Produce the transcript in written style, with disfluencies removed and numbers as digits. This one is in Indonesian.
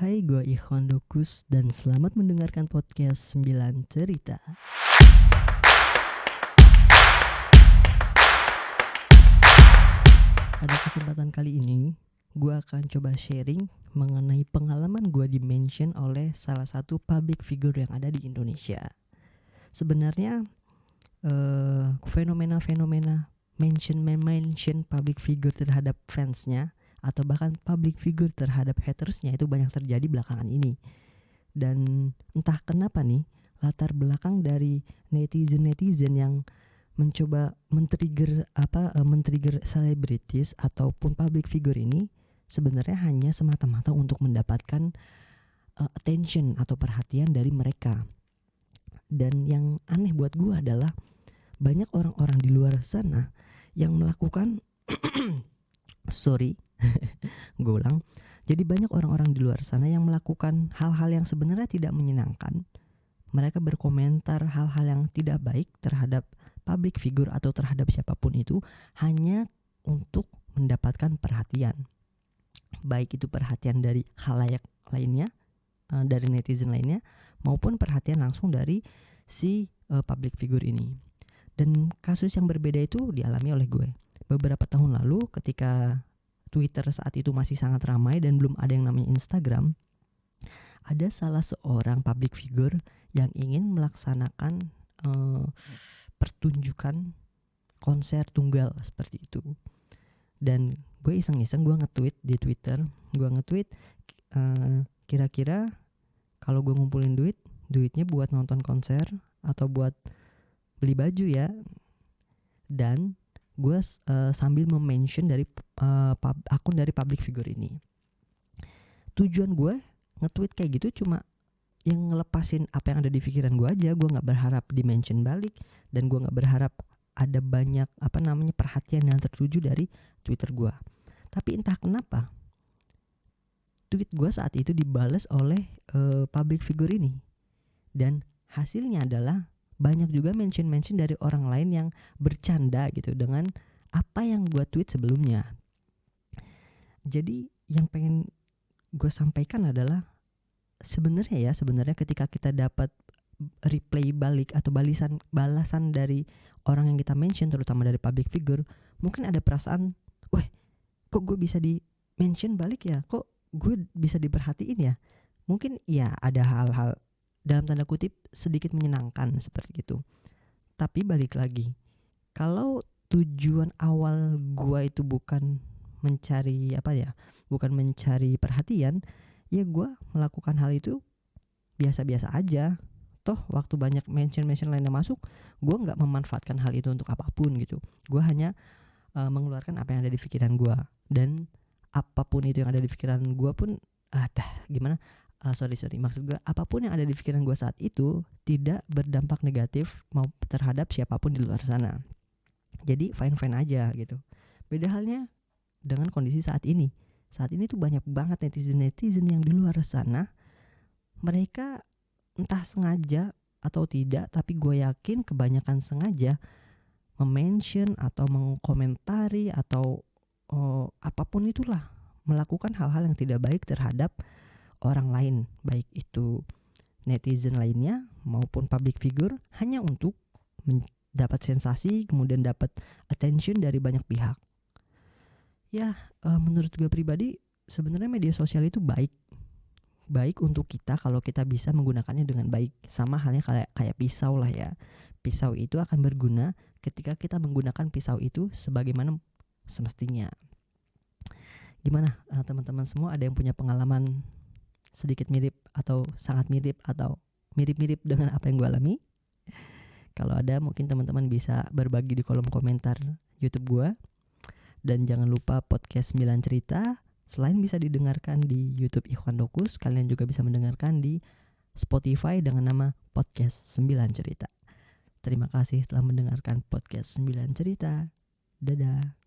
Hai, gue Ikhwan Dokus dan selamat mendengarkan podcast 9 Cerita. Pada kesempatan kali ini, gue akan coba sharing mengenai pengalaman gue di-mention oleh salah satu public figure yang ada di Indonesia. Sebenarnya fenomena mention public figure terhadap fansnya atau bahkan public figure terhadap hatersnya itu banyak terjadi belakangan ini. Dan entah kenapa nih, latar belakang dari netizen yang mencoba men-trigger selebritis ataupun public figure ini sebenarnya hanya semata-mata untuk mendapatkan attention atau perhatian dari mereka. Dan yang aneh buat gue adalah banyak orang-orang di luar sana yang melakukan gue ulang. Jadi banyak orang-orang di luar sana yang melakukan hal-hal yang sebenarnya tidak menyenangkan. Mereka berkomentar hal-hal yang tidak baik terhadap public figure atau terhadap siapapun itu hanya untuk mendapatkan perhatian. Baik itu perhatian dari khalayak lainnya, dari netizen lainnya, maupun perhatian langsung dari si public figure ini. Dan kasus yang berbeda itu dialami oleh gue. Beberapa tahun lalu ketika Twitter saat itu masih sangat ramai dan belum ada yang namanya Instagram, ada salah seorang public figure yang ingin melaksanakan pertunjukan konser tunggal seperti itu. Dan gue iseng-iseng gue nge-tweet di Twitter, kira-kira kalau gue ngumpulin duitnya buat nonton konser atau buat beli baju ya. Dan gue sambil mention dari akun dari public figure ini. Tujuan gue nge-tweet kayak gitu cuma yang ngelepasin apa yang ada di pikiran gue aja. Gue gak berharap di-mention balik, dan gue gak berharap ada banyak perhatian yang tertuju dari Twitter gue. Tapi entah kenapa tweet gue saat itu dibales oleh public figure ini. Dan hasilnya adalah banyak juga mention dari orang lain yang bercanda gitu dengan apa yang gue tweet sebelumnya. Jadi yang pengen gue sampaikan adalah sebenarnya ketika kita dapat replay balik atau balasan dari orang yang kita mention, terutama dari public figure, mungkin ada perasaan, wah kok gue bisa di mention balik ya, kok gue bisa diperhatiin ya. Mungkin ya ada hal-hal dalam tanda kutip sedikit menyenangkan seperti itu. Tapi balik lagi, kalau tujuan awal gua itu bukan mencari perhatian, ya gua melakukan hal itu biasa-biasa aja. Toh waktu banyak mention lainnya masuk, gua nggak memanfaatkan hal itu untuk apapun gitu. Gua hanya mengeluarkan apa yang ada di pikiran gua, dan apapun itu yang ada di pikiran gua pun maksud gue apapun yang ada di pikiran gue saat itu tidak berdampak negatif mau terhadap siapapun di luar sana. Jadi fine aja gitu. Beda halnya dengan kondisi saat ini tuh banyak banget netizen yang di luar sana, mereka entah sengaja atau tidak, tapi gue yakin kebanyakan sengaja mention atau mengkomentari atau apapun itulah, melakukan hal-hal yang tidak baik terhadap orang lain, baik itu netizen lainnya maupun public figure, hanya untuk mendapat sensasi, kemudian dapat attention dari banyak pihak. Ya, menurut gue pribadi sebenarnya media sosial itu baik untuk kita kalau kita bisa menggunakannya dengan baik. Sama halnya kayak pisau lah ya. Pisau itu akan berguna ketika kita menggunakan pisau itu sebagaimana semestinya. Gimana teman-teman semua, ada yang punya pengalaman sedikit mirip atau sangat mirip atau mirip-mirip dengan apa yang gue alami? Kalau ada, mungkin teman-teman bisa berbagi di kolom komentar YouTube gue. Dan jangan lupa podcast 9 Cerita selain bisa didengarkan di YouTube Ikhwan Dokus, kalian juga bisa mendengarkan di Spotify dengan nama podcast 9 Cerita. Terima kasih telah mendengarkan podcast 9 Cerita. Dadah.